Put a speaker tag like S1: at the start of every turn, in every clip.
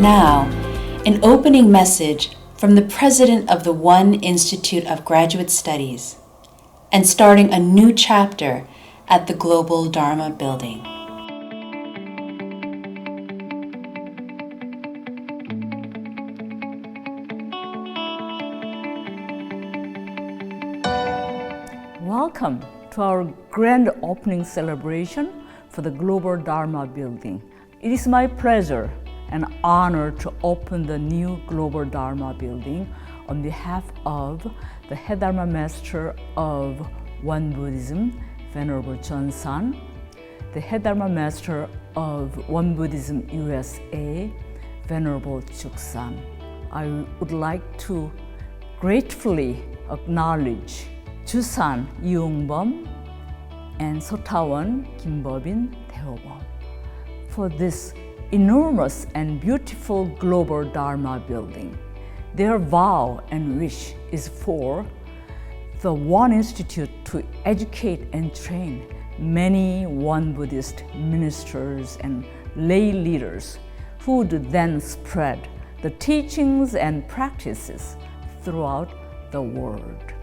S1: Now, an opening message from the president of the Won Institute of Graduate Studies and starting a new chapter at the Global Dharma Building.
S2: Welcome to our grand opening celebration for the Global Dharma Building. It is my pleasure and honor to open the new Global Dharma Building on behalf of the Head Dharma Master of Won Buddhism, Venerable Chants, the Head Dharma Master of Won Buddhism USA, Venerable Chuksan. I would like to gratefully acknowledge 주산 이용범 and 서타원 김법인 대호범 for this enormous and beautiful global Dharma building. Their vow and wish is for the Won Institute to educate and train many Won Buddhist ministers and lay leaders who would then spread the teachings and practices throughout the world.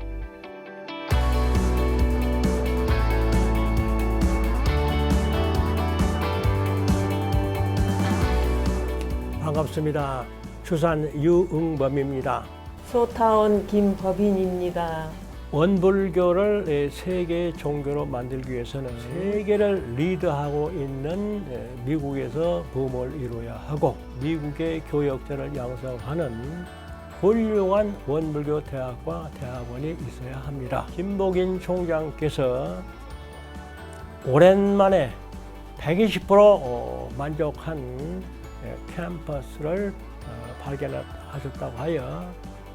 S3: 반갑습니다. 주산 유응범입니다.
S4: 소타원 김법인입니다.
S3: 원불교를 세계 종교로 만들기 위해서는 세계를 리드하고 있는 미국에서 붐을 이루어야 하고 미국의 교역자를 양성하는 훌륭한 원불교 대학과 대학원이 있어야 합니다. 김복인 총장께서 오랜만에 120% 만족한 캠퍼스를 발견하셨다고 하여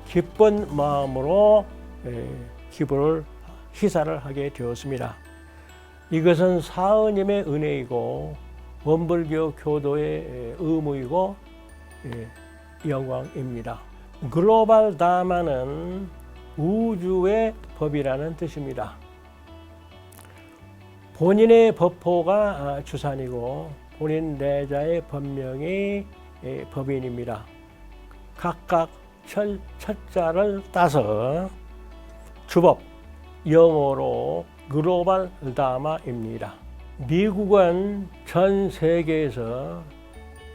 S3: 기쁜 마음으로 기부를 시사를 하게 되었습니다. 이것은 사은님의 은혜이고 원불교 교도의 의무이고 영광입니다. 글로벌 다마는 우주의 법이라는 뜻입니다. 본인의 법호가 주산이고 본인 내자의 법명이 법인입니다. 각각 첫자를 따서 주법, 영어로 글로벌 다마입니다. 미국은 전 세계에서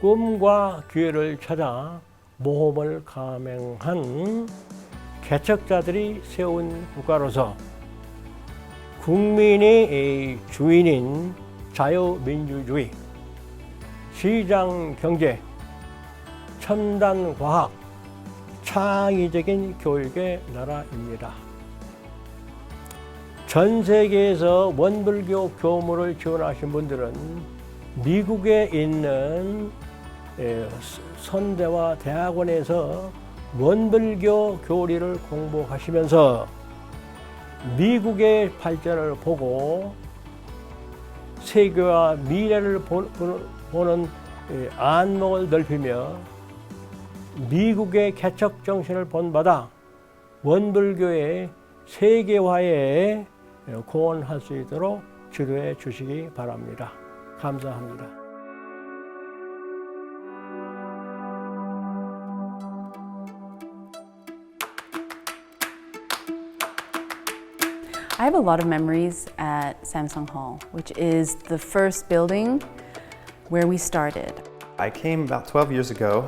S3: 꿈과 기회를 찾아 모험을 감행한 개척자들이 세운 국가로서 국민이 주인인 자유민주주의, 시장경제, 첨단과학, 창의적인 교육의 나라입니다. 전 세계에서 원불교 교무를 지원하신 분들은 미국에 있는 선대와 대학원에서 원불교 교리를 공부하시면서 미국의 발전을 보고 세계와 미래를 보는 안목을 넓히며 미국의 개척 정신을 본받아 원불교의 세계화에 공헌할 수 있도록 지도해 주시기 바랍니다. 감사합니다.
S1: I have a lot of memories at Samsung Hall, which is the first building where we started.
S5: I came about 12 years ago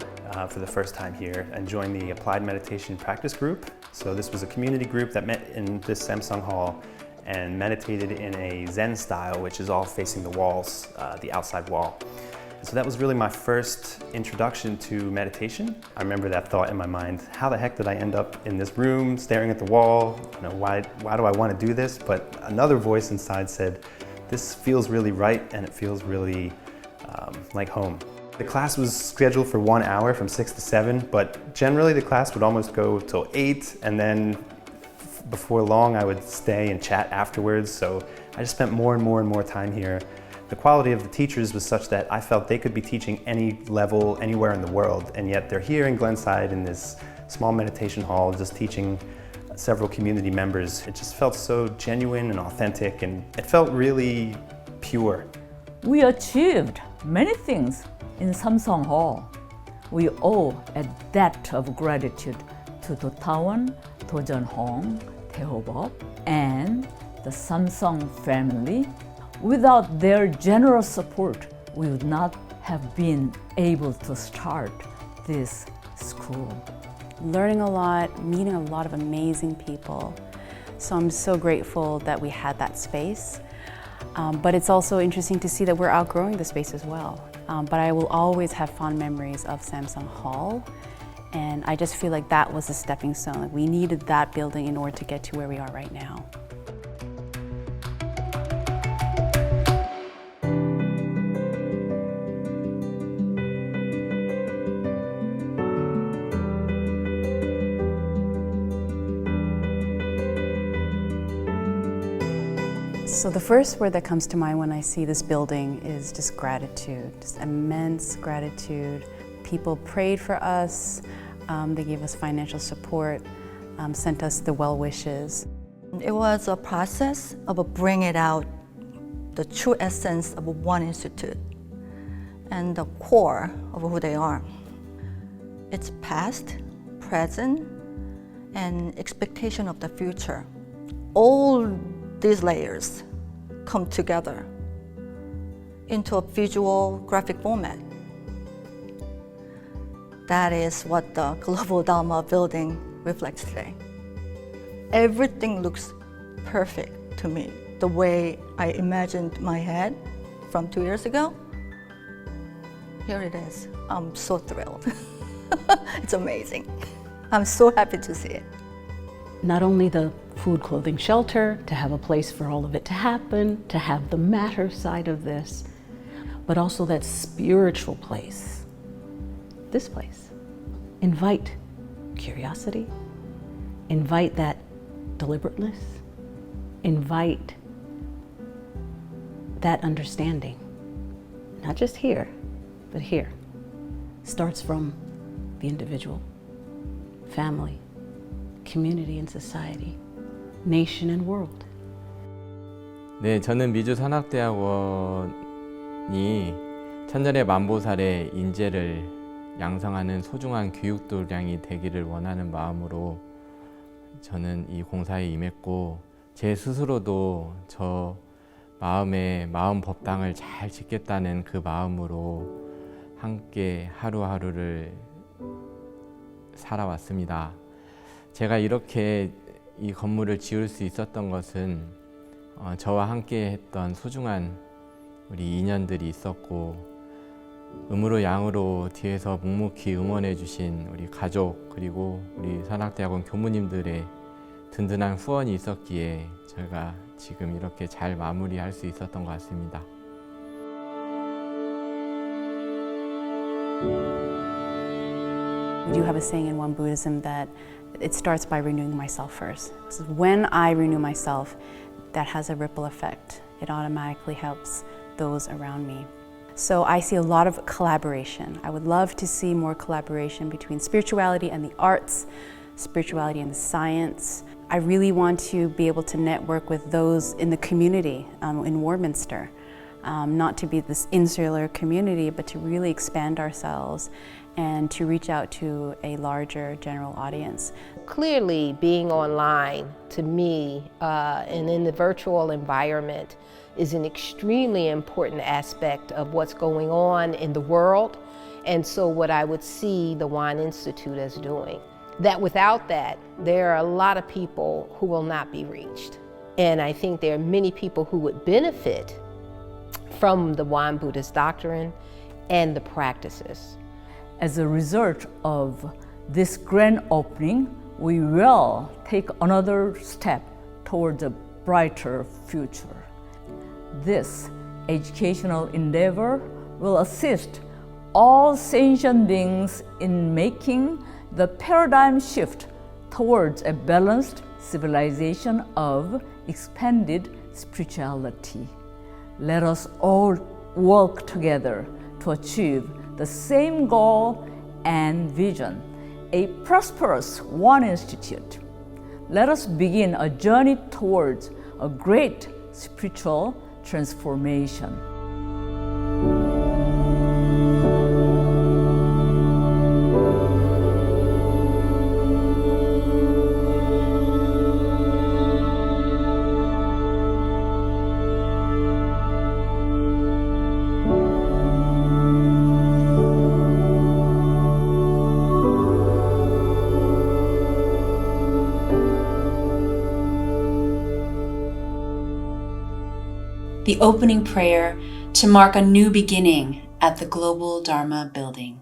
S5: for the first time here and joined the Applied Meditation Practice Group. So this was a community group that met in this Samsung Hall and meditated in a Zen style, which is all facing the walls, the outside wall. So that was really my first introduction to meditation. I remember that thought in my mind, how the heck did I end up in this room staring at the wall? You know, why do I want to do this? But another voice inside said, this feels really right and it feels really like home. The class was scheduled for 1 hour from 6 to 7, but generally the class would almost go till 8, and then before long I would stay and chat afterwards. So I just spent more and more time here. The quality of the teachers was such that I felt they could be teaching any level, anywhere in the world, and yet they're here in Glenside in this small meditation hall just teaching several community members. It just felt so genuine and authentic, and it felt really pure.
S2: We achieved many things in Samsung Hall. we owe a debt of gratitude to Dotawan, Dojanhong, Theobop, and the Samsung family. Without their generous support, we would not have been able to start this school.
S1: Learning a lot, meeting a lot of amazing people. So I'm so grateful that we had that space. But it's also interesting to see that we're outgrowing the space as well. But I will always have fond memories of Samsung Hall. And I just feel like that was a stepping stone. Like we needed that building in order to get to where we are right now. So the first word that comes to mind when I see this building is just gratitude, just immense gratitude. People prayed for us, they gave us financial support, sent us the well wishes.
S6: It was a process of bringing out the true essence of Won Institute and the core of who they are. It's past, present, and expectation of the future. All these layers come together into a visual graphic format. That is what the Global Dharma building reflects today. Everything looks perfect to me. The way I imagined my head from 2 years ago, here it is. I'm so thrilled. It's amazing. I'm so happy to see it.
S7: Not only the food, clothing, shelter, to have a place for all of it to happen, to have the matter side of this, but also that spiritual place, this place. Invite curiosity, invite that deliberateness, invite that understanding, not just here, but here. Starts from the individual, family, community and society, nation and world.
S8: 네, 저는 미주선학대학원이 천년의 만보살의 인재를 양성하는 소중한 교육도량이 되기를 원하는 마음으로 저는 이 공사에 임했고, 제 스스로도 저 마음의 마음 법당을 잘 짓겠다는 그 마음으로 함께 하루하루를 살아왔습니다. 제가 이렇게 이 건물을 지을 수 있었던 것은 저와 함께 했던 소중한 우리 인연들이 있었고, 음으로 양으로 뒤에서 묵묵히 응원해 주신 우리 가족, 그리고 우리 선학대학원 교무님들의 든든한 후원이 있었기에 제가 지금 이렇게 잘 마무리할 수 있었던 것 같습니다.
S1: We do have a saying in Won Buddhism that it starts by renewing myself first. So when I renew myself, that has a ripple effect. It automatically helps those around me. So I see a lot of collaboration. I would love to see more collaboration between spirituality and the arts, spirituality and the science. I really want to be able to network with those in the community in Warminster. Not to be this insular community, but to really expand ourselves and to reach out to a larger general audience.
S9: Clearly, being online, to me, and in the virtual environment, is an extremely important aspect of what's going on in the world, and so what I would see the Won Institute as doing. That without that, there are a lot of people who will not be reached. And I think there are many people who would benefit from the Won Buddhist doctrine and the practices.
S2: As a result of this grand opening, we will take another step towards a brighter future. This educational endeavor will assist all sentient beings in making the paradigm shift towards a balanced civilization of expanded spirituality. Let us all work together to achieve the same goal and vision, a prosperous Won Institute. Let us begin a journey towards a great spiritual transformation.
S10: the opening prayer to mark a new beginning at the Global Dharma Building.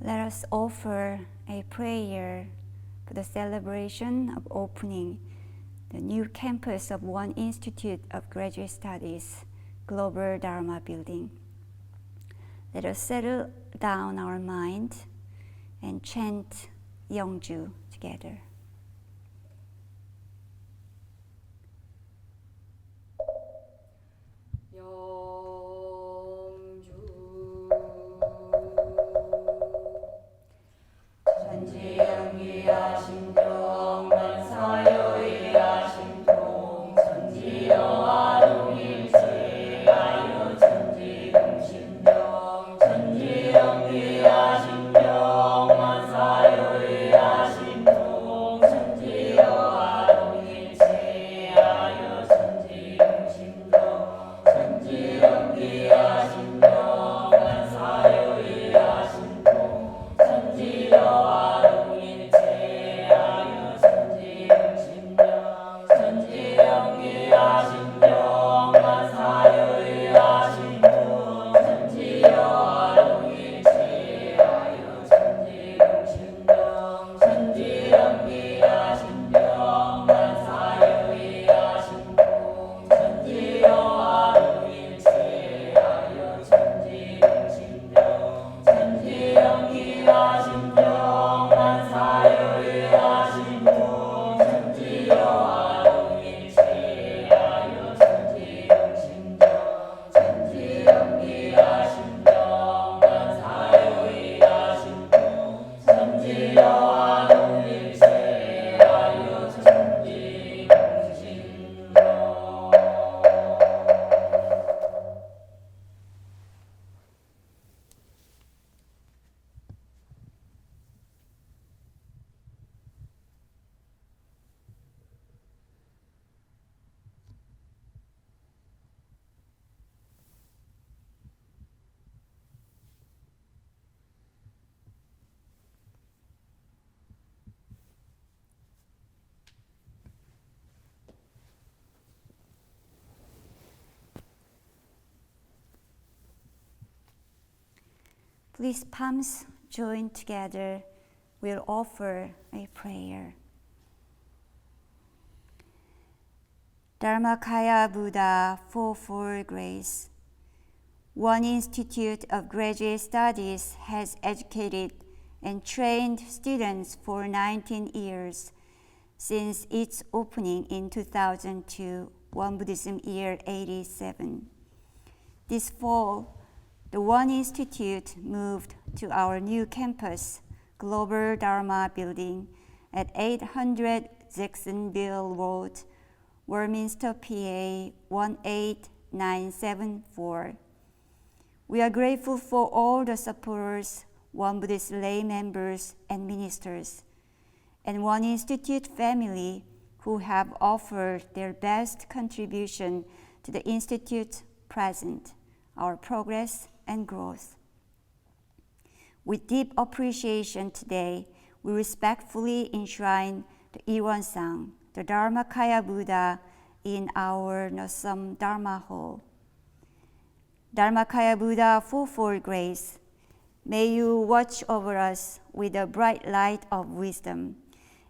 S11: Let us offer a prayer for the celebration of opening the new campus of Won Institute of Graduate Studies, Global Dharma Building. Let us settle down our mind and chant Yeongju together.
S12: 전지영귀야 신경 만사유야 신통
S11: Please palms join together. We'll offer a prayer. Dharmakaya Buddha, fourfold grace. Won Institute of Graduate Studies has educated and trained students for 19 years since its opening in 2002, Won Buddhism year 87. This fall, the Won Institute moved to our new campus, Global Dharma Building at 800 Jacksonville Road, Warminster, PA 18974. We are grateful for all the supporters, Won Buddhist lay members and ministers, and Won Institute family who have offered their best contribution to the Institute's present, our progress and growth. With deep appreciation today, we respectfully enshrine the Ilwon-sang, the Dharmakaya Buddha, in our Nosum Dharma Hall. Dharmakaya Buddha, fourfold grace, may you watch over us with a bright light of wisdom,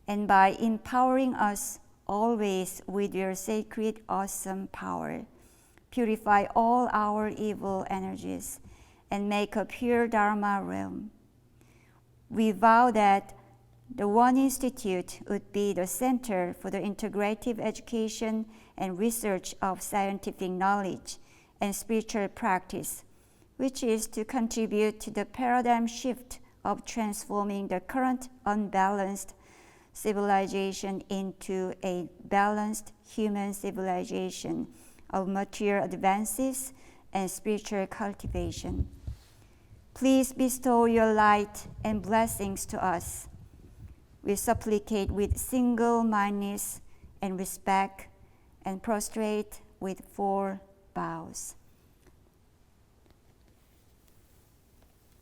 S11: and by empowering us always with your sacred, awesome power, purify all our evil energies and make a pure Dharma realm. We vow that the Won Institute would be the center for the integrative education and research of scientific knowledge and spiritual practice, which is to contribute to the paradigm shift of transforming the current unbalanced civilization into a balanced human civilization of material advances and spiritual cultivation. Please bestow your light and blessings to us. We supplicate with single-mindedness and respect and prostrate with 4 vows.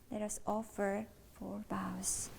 S11: Let us offer 4 vows.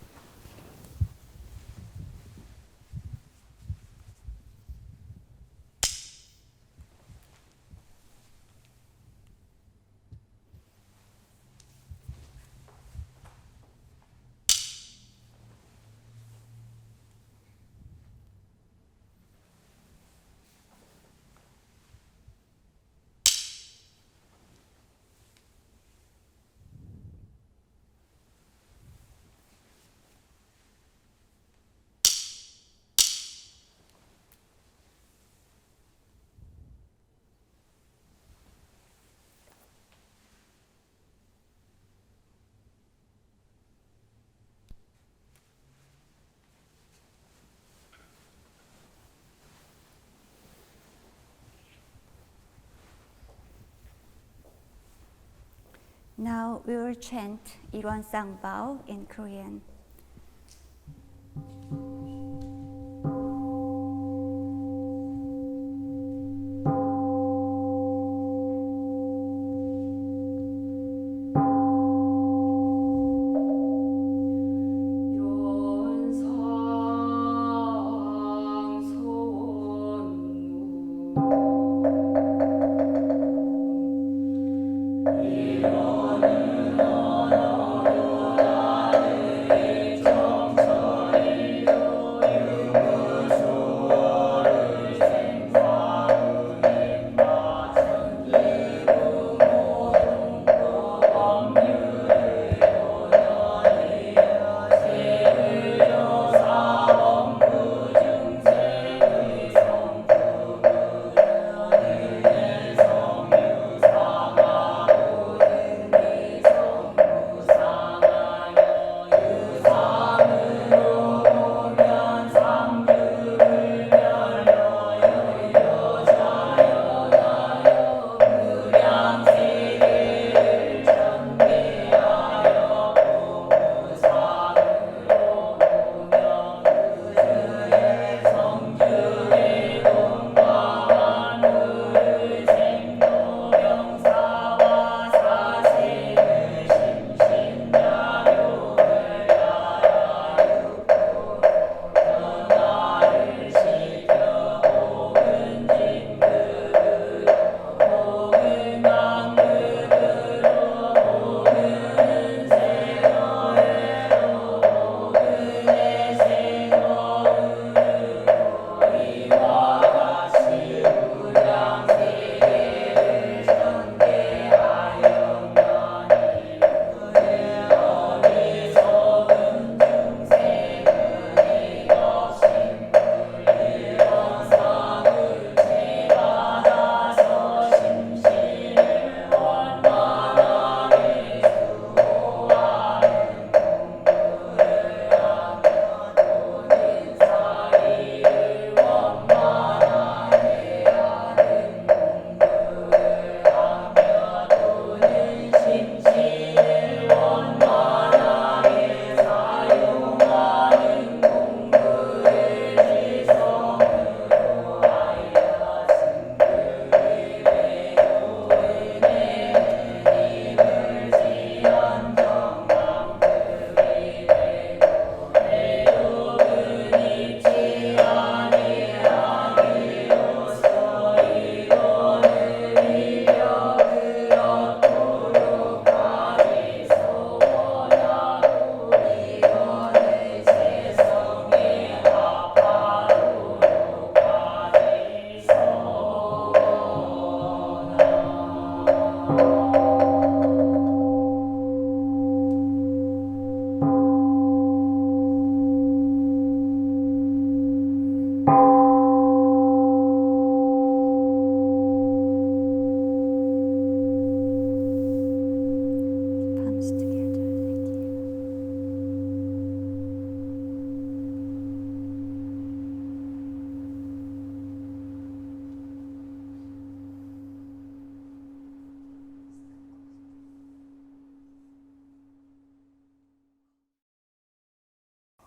S11: Now we will chant Ilwon-sang vow in Korean.
S12: Amen.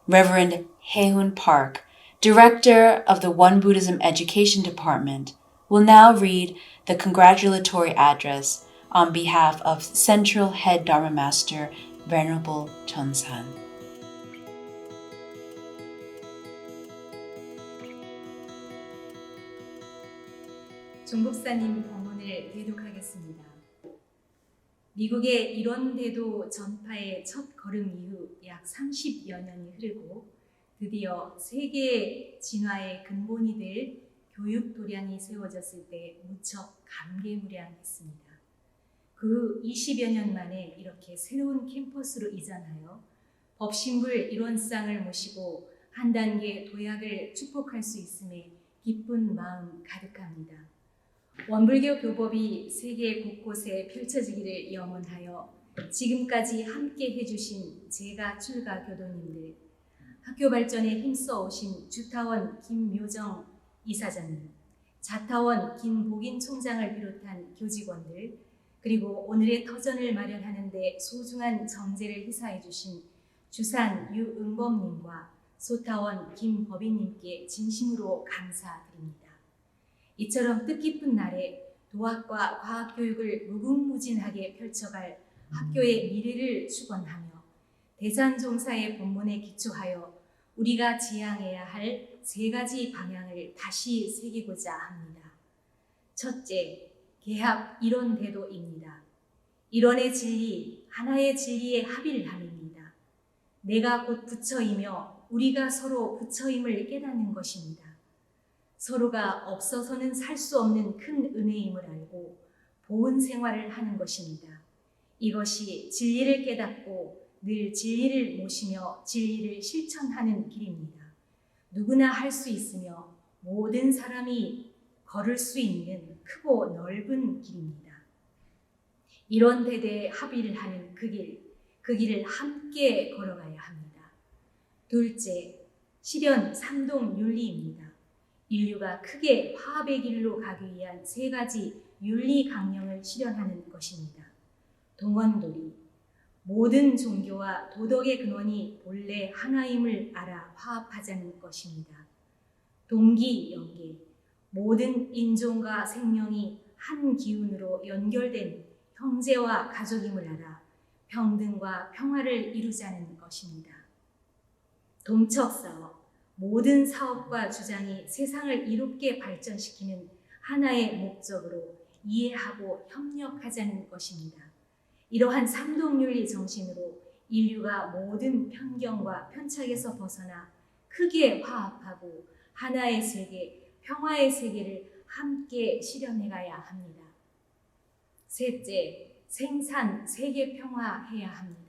S10: Reverend Hae-hoon Park, Director of the Won Buddhism Education Department, will now read the congratulatory address on behalf of Central Head Dharma Master Venerable Chonsan.
S12: 종법사님 법문을 대독하겠습니다. 미국의 일원대도 전파의 첫 걸음 이후 약 30여 년이 흐르고 드디어 세계의 진화의 근본이 될 교육 도량이 세워졌을 때 무척 감개무량했습니다. 그 후 20여 년 만에 이렇게 새로운 캠퍼스로 이전하여 법신불 일원상을 모시고 한 단계 도약을 축복할 수 있음에 기쁜 마음 가득합니다. 원불교 교법이 세계 곳곳에 펼쳐지기를 염원하여 지금까지 함께 해주신 제가 출가 교도님들, 학교 발전에 힘써 오신 주타원 김묘정 이사장님, 자타원 김복인 총장을 비롯한 교직원들, 그리고 오늘의 터전을 마련하는 데 소중한 정제를 희사해 주신 주산 유응범님과 소타원 김법인님께 진심으로 감사드립니다. 이처럼 뜻깊은 날에 도학과 과학교육을 무궁무진하게 펼쳐갈 학교의 미래를 축원하며 대산종사의 본문에 기초하여 우리가 지향해야 할 3가지 방향을 다시 새기고자 합니다. 첫째, 개합 일원대도입니다. 일원의 진리, 하나의 진리의 합일함입니다. 내가 곧 부처이며 우리가 서로 부처임을 깨닫는 것입니다. 서로가 없어서는 살 수 없는 큰 은혜임을 알고 보은 생활을 하는 것입니다. 이것이 진리를 깨닫고 늘 진리를 모시며 진리를 실천하는 길입니다. 누구나 할 수 있으며 모든 사람이 걸을 수 있는 크고 넓은 길입니다. 일원대대에 합의를 하는 그 길을 함께 걸어가야 합니다. 둘째, 실현 삼동윤리입니다. 인류가 크게 화합의 길로 가기 위한 3가지 윤리 강령을 실현하는 것입니다. 동원도리, 모든 종교와 도덕의 근원이 본래 하나임을 알아 화합하자는 것입니다. 동기연계, 모든 인종과 생명이 한 기운으로 연결된 형제와 가족임을 알아 평등과 평화를 이루자는 것입니다. 동척사업, 모든 사업과 주장이 세상을 이롭게 발전시키는 하나의 목적으로 이해하고 협력하자는 것입니다. 이러한 삼동윤리 정신으로 인류가 모든 편견과 편착에서 벗어나 크게 화합하고 하나의 세계, 평화의 세계를 함께 실현해가야 합니다. 셋째, 생산 세계 평화해야 합니다.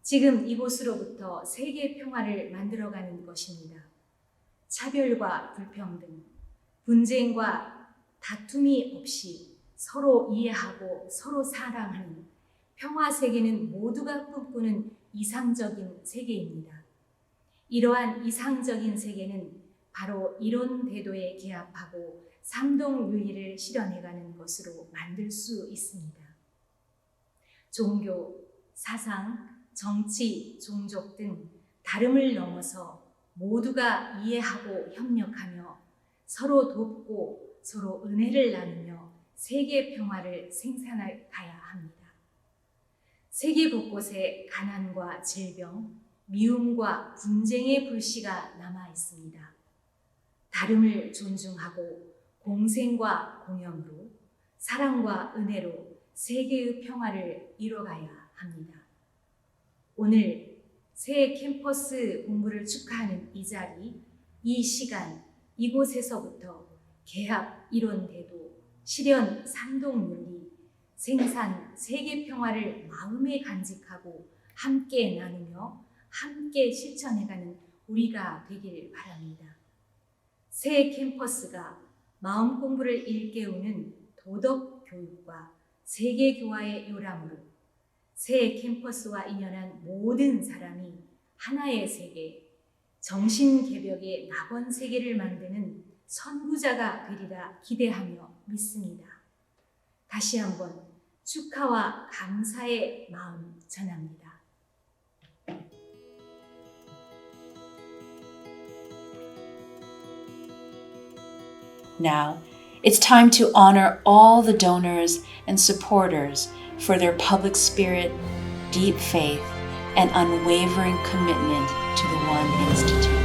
S12: 지금 이곳으로부터 세계 평화를 만들어가는 것입니다. 차별과 불평등, 분쟁과 다툼이 없이 서로 이해하고 서로 사랑하는 평화 세계는 모두가 꿈꾸는 이상적인 세계입니다. 이러한 이상적인 세계는 바로 일원대도에 개합하고 삼동윤리를 실현해가는 것으로 만들 수 있습니다. 종교, 사상, 정치, 종족 등 다름을 넘어서 모두가 이해하고 협력하며 서로 돕고 서로 은혜를 나누며 세계 평화를 생산해 가야 합니다. 세계 곳곳에 가난과 질병, 미움과 분쟁의 불씨가 남아 있습니다. 다름을 존중하고 공생과 공영으로 사랑과 은혜로 세계의 평화를 이뤄가야 합니다. 오늘 새 캠퍼스 공부를 축하하는 이 자리, 이 시간, 이곳에서부터 개합 일원대도, 실현 삼동윤리, 생산 세계 평화를 마음에 간직하고 함께 나누며 함께 실천해가는 우리가 되길 바랍니다. 새 캠퍼스가 마음 공부를 일깨우는 도덕 교육과 세계 교화의 요람으로 새 캠퍼스와 인연한 모든 사람이 하나의 세계, 정신 개벽의 낙원 세계를 만드는 선구자가 되리라 기대하며 믿습니다. 다시 한번 축하와 감사의 마음 전합니다.
S10: Now, it's time to honor all the donors and supporters for their public spirit, deep faith, and unwavering commitment to the Won Institute.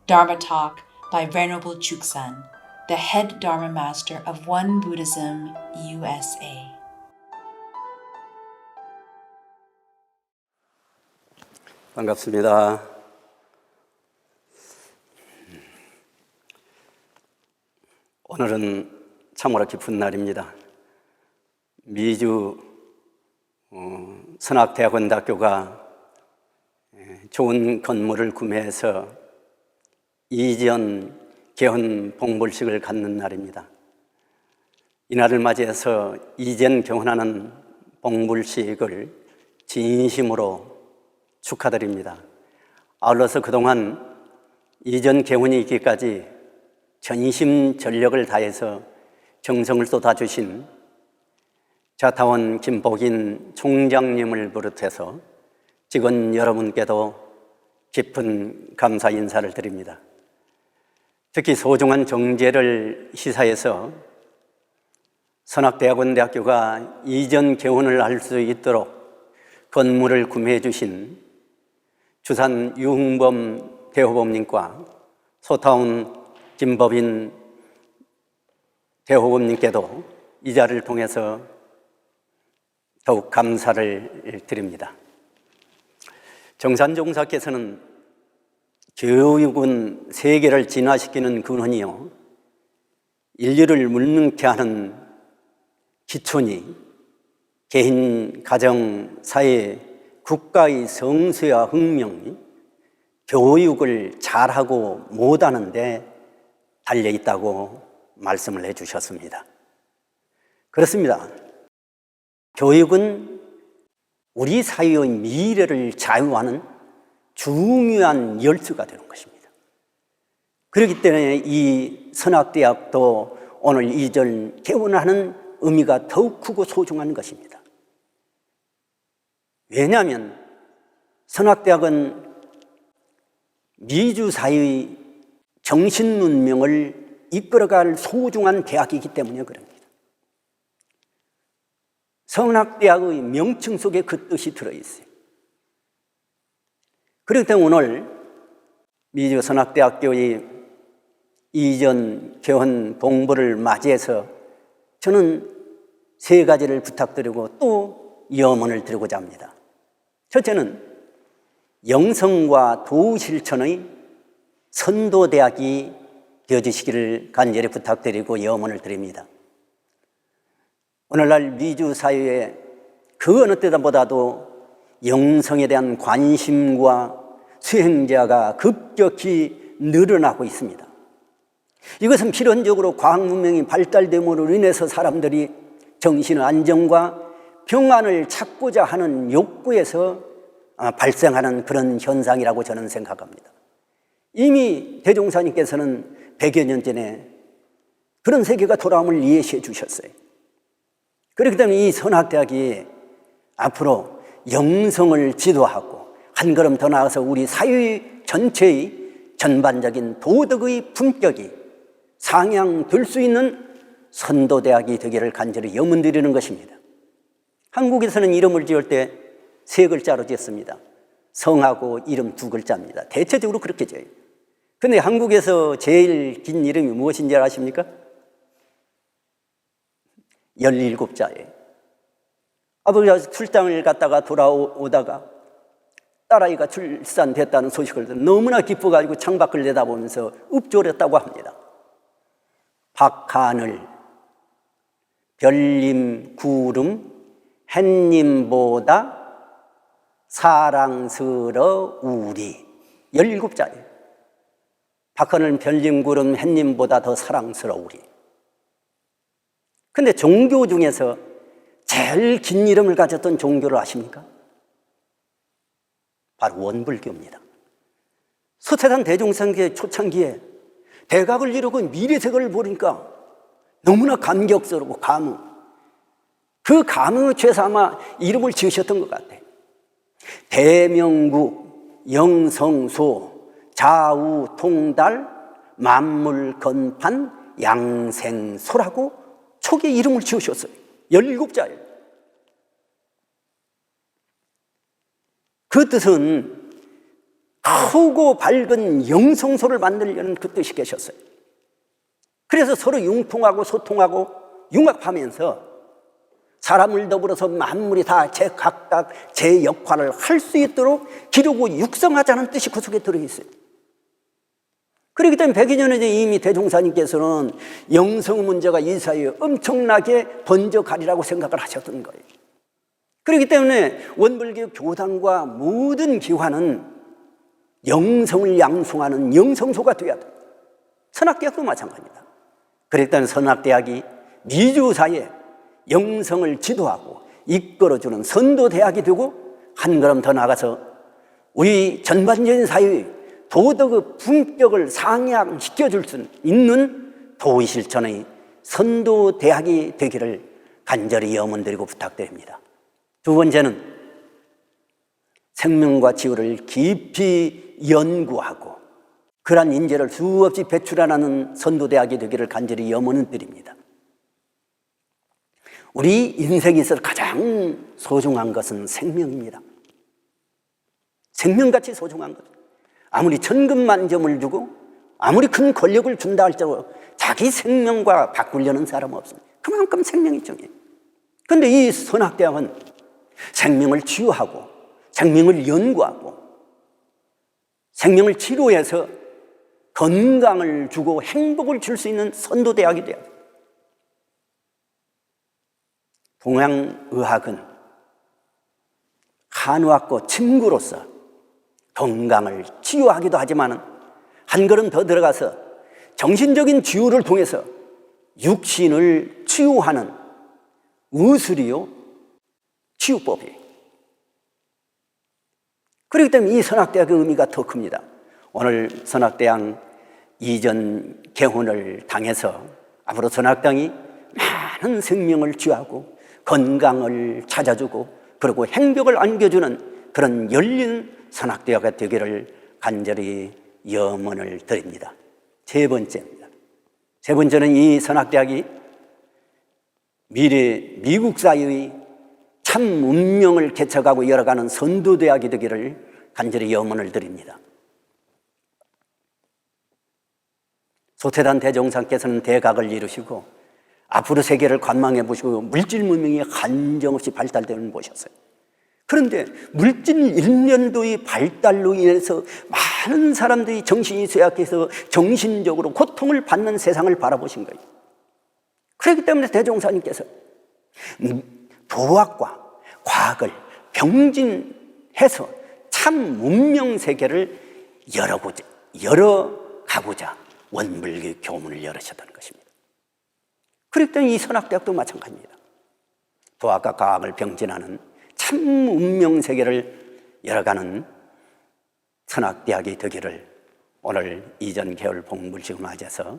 S10: Dharma Talk by Venerable Chuksan, the head Dharma Master of Won Buddhism, USA.
S13: 반갑습니다. 오늘은 참으로 기쁜 날입니다. 미주 선악대학원대학교가 좋은 건물을 구매해서 이전 개헌 봉불식을 갖는 날입니다. 이날을 맞이해서 이전 개헌하는 봉불식을 진심으로 축하드립니다. 아울러서 그동안 이전 개헌이 있기까지 전심전력을 다해서 정성을 쏟아주신 자타원 김복인 총장님을 비롯해서 직원 여러분께도 깊은 감사 인사를 드립니다. 특히 소중한 정제를 시사해서 선악대학원대학교가 이전 개원을 할 수 있도록 건물을 구매해 주신 주산 유흥범 대호범님과 소타운 김법인 대호범님께도 이 자리를 통해서 더욱 감사를 드립니다. 정산종사께서는 교육은 세계를 진화시키는 근원이요 인류를 묻는케 하는 기초니 개인, 가정, 사회, 국가의 성수와 혁명이 교육을 잘하고 못하는데 달려있다고 말씀을 해주셨습니다. 그렇습니다. 교육은 우리 사회의 미래를 좌우하는 중요한 열쇠가 되는 것입니다. 그렇기 때문에 이 선학대학도 오늘 이절 개원하는 의미가 더욱 크고 소중한 것입니다. 왜냐하면 선학대학은 미주 사회의 정신 문명을 이끌어갈 소중한 대학이기 때문에 그럽니다. 선학대학의 명칭 속에 그 뜻이 들어있어요. 그렇기 때문에 오늘 미주 선학대학교의 이전 개원 봉부를 맞이해서 저는 세 가지를 부탁드리고 또 염원을 드리고자 합니다. 첫째는 영성과 도우 실천의 선도대학이 되어주시기를 간절히 부탁드리고 염원을 드립니다. 오늘날 미주 사회에 그 어느 때보다도 영성에 대한 관심과 수행자가 급격히 늘어나고 있습니다. 이것은 필연적으로 과학 문명이 발달됨으로 인해서 사람들이 정신의 안정과 평안을 찾고자 하는 욕구에서 발생하는 그런 현상이라고 저는 생각합니다. 이미 대종사님께서는 100여 년 전에 그런 세계가 돌아옴을 예시해 주셨어요. 그렇기 때문에 이 선학대학이 앞으로 영성을 지도하고 한 걸음 더 나아가서 우리 사회 전체의 전반적인 도덕의 품격이 상향될 수 있는 선도대학이 되기를 간절히 염원드리는 것입니다. 한국에서는 이름을 지을 때 3글자로 지었습니다. 성하고 이름 2글자입니다. 대체적으로 그렇게 지어요. 근데 한국에서 제일 긴 이름이 무엇인지 아십니까? 17자예요. 아버지가 출장을 갔다가 돌아오다가 딸아이가 출산됐다는 소식을 듣고 너무나 기뻐가지고 창밖을 내다보면서 읊조렸다고 합니다. 박하늘, 별님 구름, 햇님보다 사랑스러우리. 17자예요. 박하늘, 별님 구름, 햇님보다 더 사랑스러우리. 근데 종교 중에서 제일 긴 이름을 가졌던 종교를 아십니까? 바로 원불교입니다. 서태산 대종상계 초창기에 대각을 이루고 미래세계를 보니까 너무나 감격스럽고 감흥. 그 감흥의 죄에서 아마 이름을 지으셨던 것 같아요. 대명국, 영성소, 좌우통달, 만물건판, 양생소라고 초기에 이름을 지으셨어요. 17자예요. 그 뜻은 크고 밝은 영성소를 만들려는 그 뜻이 계셨어요. 그래서 서로 융통하고 소통하고 융합하면서 사람을 더불어서 만물이 다 제 각각 제 역할을 할 수 있도록 기르고 육성하자는 뜻이 그 속에 들어있어요. 그렇기 때문에 100여 년 전에 이미 대종사님께서는 영성 문제가 이 사회에 엄청나게 번져가리라고 생각을 하셨던 거예요. 그렇기 때문에 원불교 교단과 모든 기관은 영성을 양성하는 영성소가 되어야 돼요. 선학대학도 마찬가지입니다. 그렇기 때문에 선학대학이 미주사에 영성을 지도하고 이끌어주는 선도대학이 되고 한 걸음 더 나가서 우리 전반적인 사회의 도덕의 품격을 상향시켜줄 수 있는 도의실천의 선도대학이 되기를 간절히 염원드리고 부탁드립니다. 두 번째는 생명과 지구를 깊이 연구하고 그러한 인재를 수없이 배출하는 선도대학이 되기를 간절히 염원을 드립니다. 우리 인생에 있어서 가장 소중한 것은 생명입니다. 생명같이 소중한 것. 아무리 천금만점을 주고 아무리 큰 권력을 준다 할지라도 자기 생명과 바꾸려는 사람은 없습니다. 그만큼 생명이 중요해요. 그런데 이 선학대학은 생명을 치유하고 생명을 연구하고 생명을 치료해서 건강을 주고 행복을 줄 수 있는 선도대학이 돼야 돼요. 동양의학은 한의학과 친구로서 건강을 치유하기도 하지만 한 걸음 더 들어가서 정신적인 치유를 통해서 육신을 치유하는 의술이요 치유법이에요. 그렇기 때문에 이 선악대학의 의미가 더 큽니다. 오늘 선악대학 이전 개헌을 당해서 앞으로 선악대학이 많은 생명을 취하고 건강을 찾아주고 그리고 행복을 안겨주는 그런 열린 선악대학이 되기를 간절히 염원을 드립니다. 세 번째입니다. 세 번째는 이 선악대학이 미래 미국 사회의 참 문명을 개척하고 이어가는 선도대학이 되기를 간절히 염원을 드립니다. 소태단 대종사께서는 대각을 이루시고 앞으로 세계를 관망해 보시고 물질 문명이 한정없이 발달되는 보셨어요. 그런데 물질 일면도의 발달로 인해서 많은 사람들이 정신이 쇠약해서 정신적으로 고통을 받는 세상을 바라보신 거예요. 그렇기 때문에 대종사님께서 도학과 과학을 병진해서 참 문명 세계를 열어가고자 원불교 교문을 열으셨다는 것입니다. 그렇기 때문에 이 선악대학도 마찬가지입니다. 도학과 과학을 병진하는 참 문명 세계를 열어가는 선악대학이 되기를 오늘 이전 개월 봉불식을 맞아서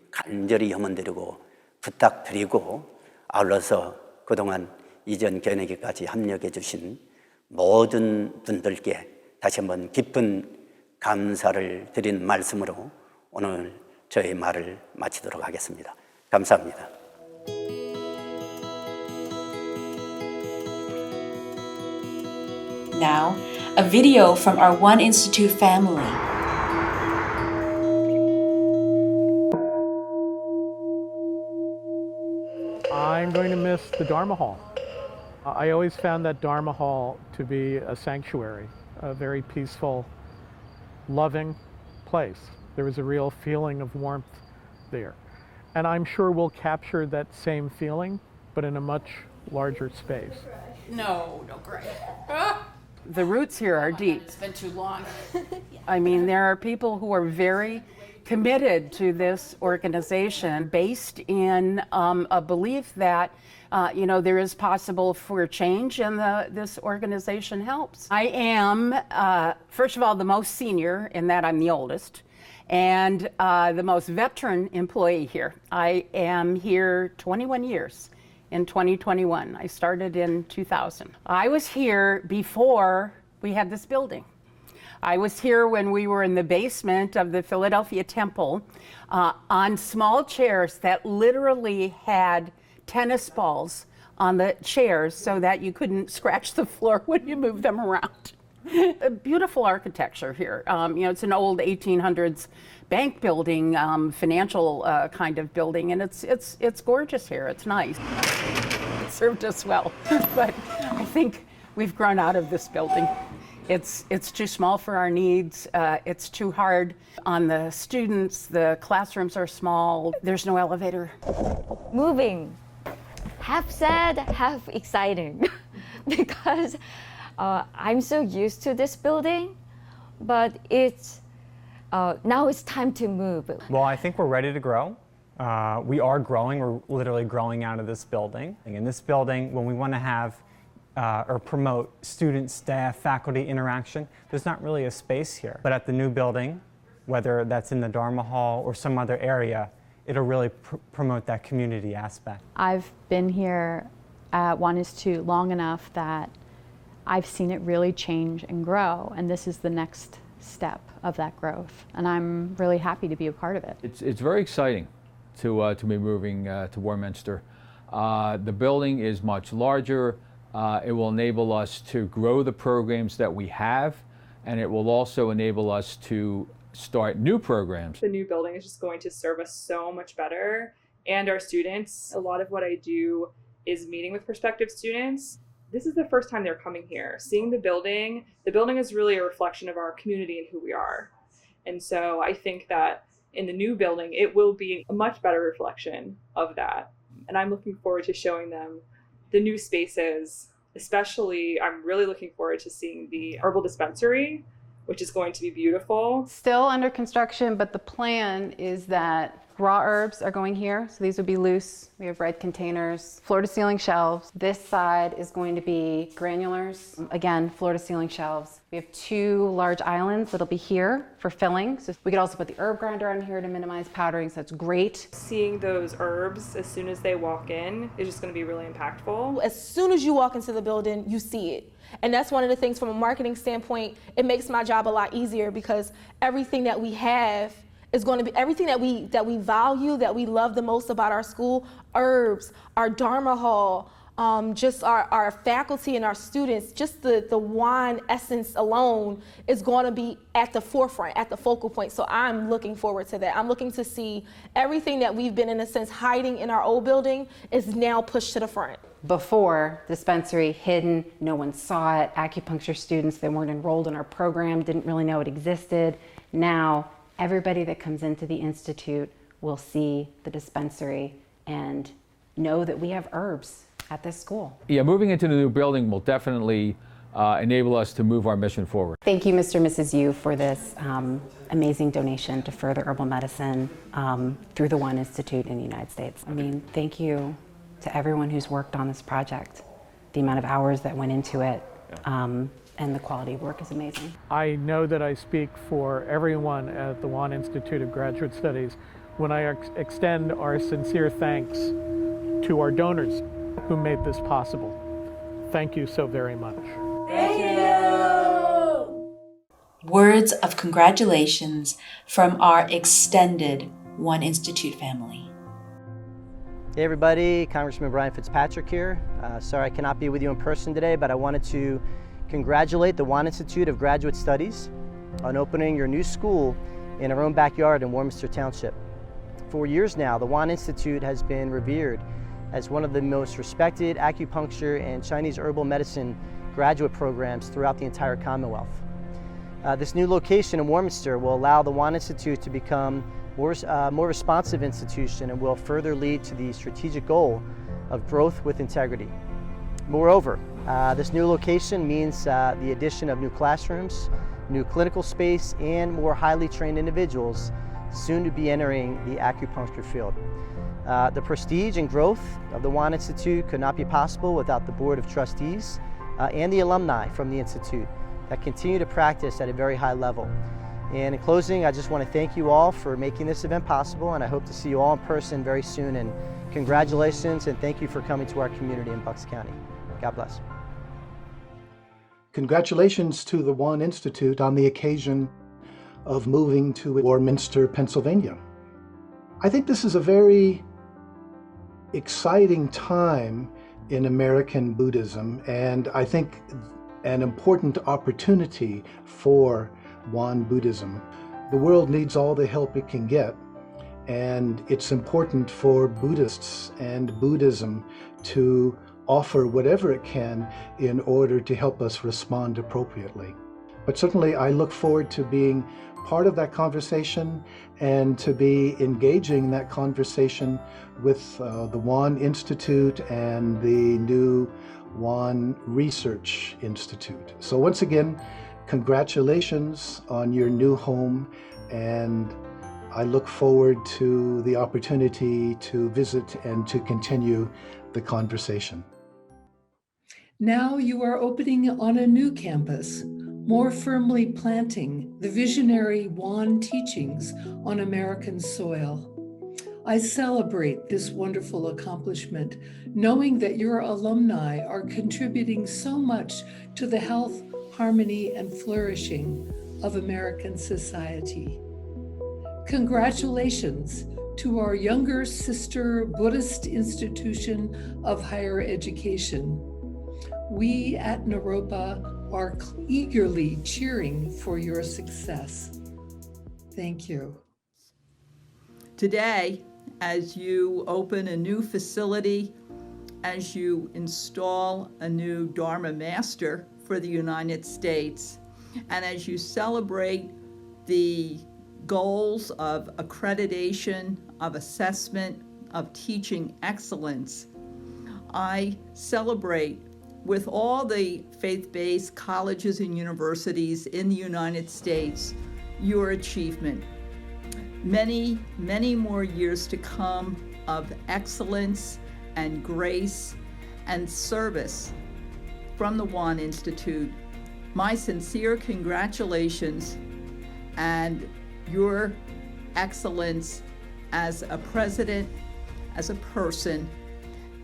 S13: 간절히 염원드리고 부탁드리고 아울러서 그동안 이전 개헌에게까지 합력해 주신 모든 분들께 다시 한번 깊은 감사를 드린 말씀으로 오늘 저의 말을 마치도록 하겠습니다. 감사합니다.
S10: Now, a video from our One Institute family.
S14: I'm going to miss the Dharma Hall. I always found that Dharma Hall to be a sanctuary, a very peaceful, loving place. There was a real feeling of warmth there. And I'm sure we'll capture that same feeling, but in a much larger space.
S15: No, Greg.
S16: The roots here are deep.
S15: It's been too long.
S16: I mean, there are people who are very committed to this organization based in a belief that there is possible for change and this organization helps. I am, first of all, the most senior in that I'm the oldest, and the most veteran employee here. I am here 21 years. In 2021. I started in 2000. I was here before we had this building. I was here when we were in the basement of the Philadelphia Temple on small chairs that literally had tennis balls on the chairs so that you couldn't scratch the floor when you moved them around. A beautiful architecture here. It's an old 1800s bank building, financial kind of building, and it's gorgeous here. It's nice. It served us well, but I think we've grown out of this building. It's too small for our needs. It's too hard on the students. The classrooms are small. There's no elevator.
S17: Moving, half sad, half exciting, because I'm so used to this building, but now it's time to move.
S18: Well, I think we're ready to grow. We are growing. We're literally growing out of this building. In this building, when we want to have or promote student, staff, faculty interaction, there's not really a space here. But at the new building, whether that's in the Dharma Hall or some other area, it'll really promote that community aspect.
S19: I've been here at Won Institute long enough that I've seen it really change and grow, and this is the next step of that growth, and I'm really happy to be a part of it.
S20: It's very exciting to be moving to Warminster. The building is much larger. It will enable us to grow the programs that we have, and it will also enable us to start new programs.
S21: The new building is just going to serve us so much better, and our students. A lot of what I do is meeting with prospective students. This is the first time they're coming here. Seeing the building is really a reflection of our community and who we are. And so I think that in the new building, it will be a much better reflection of that. And I'm looking forward to showing them the new spaces. Especially, I'm really looking forward to seeing the herbal dispensary, which is going to be beautiful.
S1: Still under construction, but the plan is that raw herbs are going here. So these would be loose. We have red containers, floor to ceiling shelves. This side is going to be granulars. Again, floor to ceiling shelves. We have 2 large islands that'll be here for filling. So we could also put the herb grinder on here to minimize powdering, so that's great.
S21: Seeing those herbs as soon as they walk in is just going to be really impactful.
S4: As soon as you walk into the building, you see it. And that's one of the things from a marketing standpoint, it makes my job a lot easier because everything that we have is going to be everything that we value, that we love the most about our school, herbs, our Dharma Hall, just our faculty and our students, just the wine essence alone is going to be at the forefront, at the focal point. So I'm looking forward to that. I'm looking to see everything that we've been, in a sense, hiding in our old building is now pushed to the front.
S1: Before, dispensary hidden, no one saw it. Acupuncture students that weren't enrolled in our program didn't really know it existed. Now, everybody that comes into the Institute will see the dispensary and know that we have herbs at this school.
S20: Yeah, moving into the new building will definitely enable us to move our mission forward.
S1: Thank you, Mr. and Mrs. Yu, for this amazing donation to further herbal medicine through the Won Institute in the United States. I mean, thank you to everyone who's worked on this project. The amount of hours that went into it and the quality of work is amazing.
S14: I know that I speak for everyone at the Won Institute of Graduate Studies when I extend our sincere thanks to our donors who made this possible. Thank you so very much.
S10: Thank you! Words of congratulations from our extended Won Institute family.
S22: Hey everybody, Congressman Brian Fitzpatrick here. Sorry I cannot be with you in person today, but I wanted to congratulate the Won Institute of Graduate Studies on opening your new school in our own backyard in Warminster Township. For years now, the Won Institute has been revered as one of the most respected acupuncture and Chinese herbal medicine graduate programs throughout the entire Commonwealth. This new location in Warminster will allow the Won Institute to become more responsive institution and will further lead to the strategic goal of growth with integrity. Moreover, this new location means the addition of new classrooms, new clinical space, and more highly trained individuals soon to be entering the acupuncture field. The prestige and growth of the Won Institute could not be possible without the Board of Trustees and the alumni from the Institute that continue to practice at a very high level. And in closing, I just want to thank you all for making this event possible, and I hope to see you all in person very soon. And congratulations, and thank you for coming to our community in Bucks County. God bless.
S23: Congratulations to the Won Institute on the occasion of moving to Warminster, Pennsylvania. I think this is a very exciting time in American Buddhism, and I think an important opportunity for Won Buddhism. The world needs all the help it can get, and it's important for Buddhists and Buddhism to offer whatever it can in order to help us respond appropriately. But certainly I look forward to being part of that conversation and to be engaging in that conversation with the Won Institute and the new Won Research Institute. So once again, congratulations on your new home, and I look forward to the opportunity to visit and to continue the conversation.
S24: Now you are opening on a new campus, more firmly planting the visionary Won teachings on American soil. I celebrate this wonderful accomplishment, knowing that your alumni are contributing so much to the health, harmony, and flourishing of American society. Congratulations to our younger sister Buddhist institution of higher education. We at Naropa are eagerly cheering for your success. Thank you.
S25: Today, as you open a new facility, as you install a new Dharma Master for the United States, and as you celebrate the goals of accreditation, of assessment, of teaching excellence, I celebrate with all the faith-based colleges and universities in the United States your achievement. Many, many more years to come of excellence and grace and service from the Won Institute. My sincere congratulations and your excellence as a president, as a person,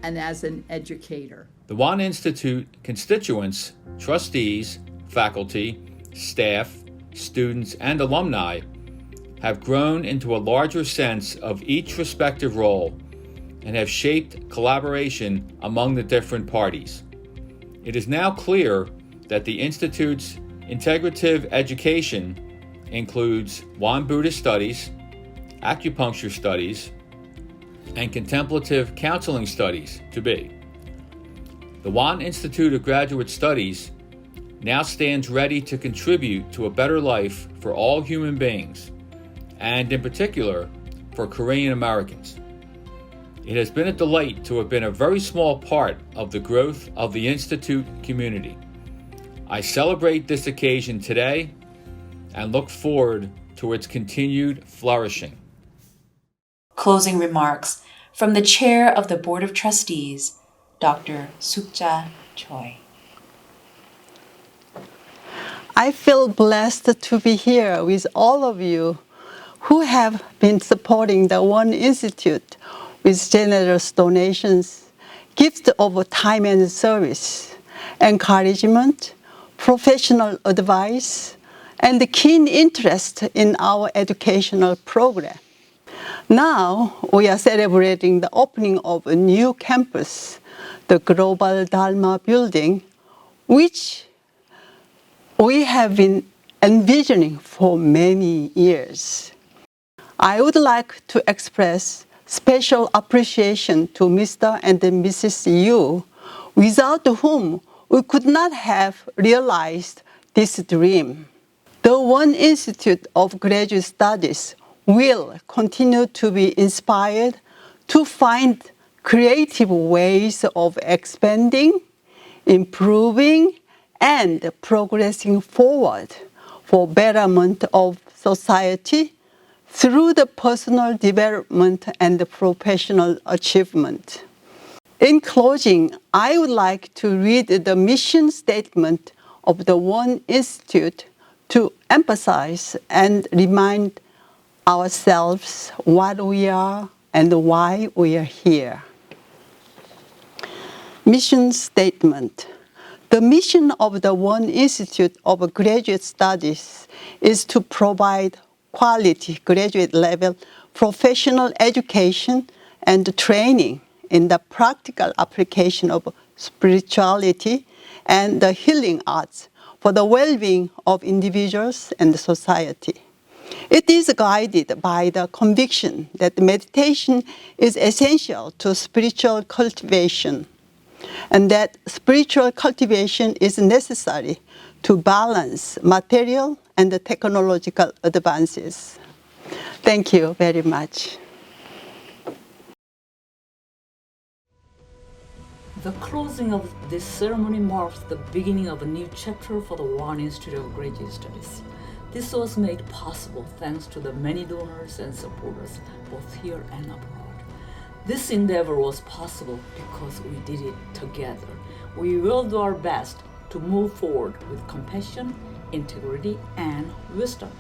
S25: and as an educator.
S20: The Won Institute constituents, trustees, faculty, staff, students, and alumni have grown into a larger sense of each respective role and have shaped collaboration among the different parties. It is now clear that the Institute's integrative education includes Won Buddhist studies, acupuncture studies, and contemplative counseling studies to be. The Won Institute of Graduate Studies now stands ready to contribute to a better life for all human beings, and in particular for Korean Americans. It has been a delight to have been a very small part of the growth of the Institute community. I celebrate this occasion today and look forward to its continued flourishing.
S10: Closing remarks from the Chair of the Board of Trustees, Dr. Sukja Choi.
S3: I feel blessed to be here with all of you who have been supporting the Won Institute with generous donations, gifts of time and service, encouragement, professional advice, and keen interest in our educational program. Now we are celebrating the opening of a new campus, the Global Dharma Building, which we have been envisioning for many years. I would like to express special appreciation to Mr. and Mrs. Yu, without whom we could not have realized this dream. The Won Institute of Graduate Studies will continue to be inspired to find creative ways of expanding, improving, and progressing forward for betterment of society through the personal development and professional achievement. In closing, I would like to read the mission statement of the Won Institute to emphasize and remind ourselves what we are and why we are here. Mission statement. The mission of the Won Institute of Graduate Studies is to provide quality graduate-level professional education and training in the practical application of spirituality and the healing arts for the well-being of individuals and society. It is guided by the conviction that meditation is essential to spiritual cultivation, and that spiritual cultivation is necessary to balance material and technological advances. Thank you very much.
S2: The closing of this ceremony marks the beginning of a new chapter for the Won Institute of Graduate Studies. This was made possible thanks to the many donors and supporters, both here and abroad. This endeavor was possible because we did it together. We will do our best to move forward with compassion, integrity, and wisdom.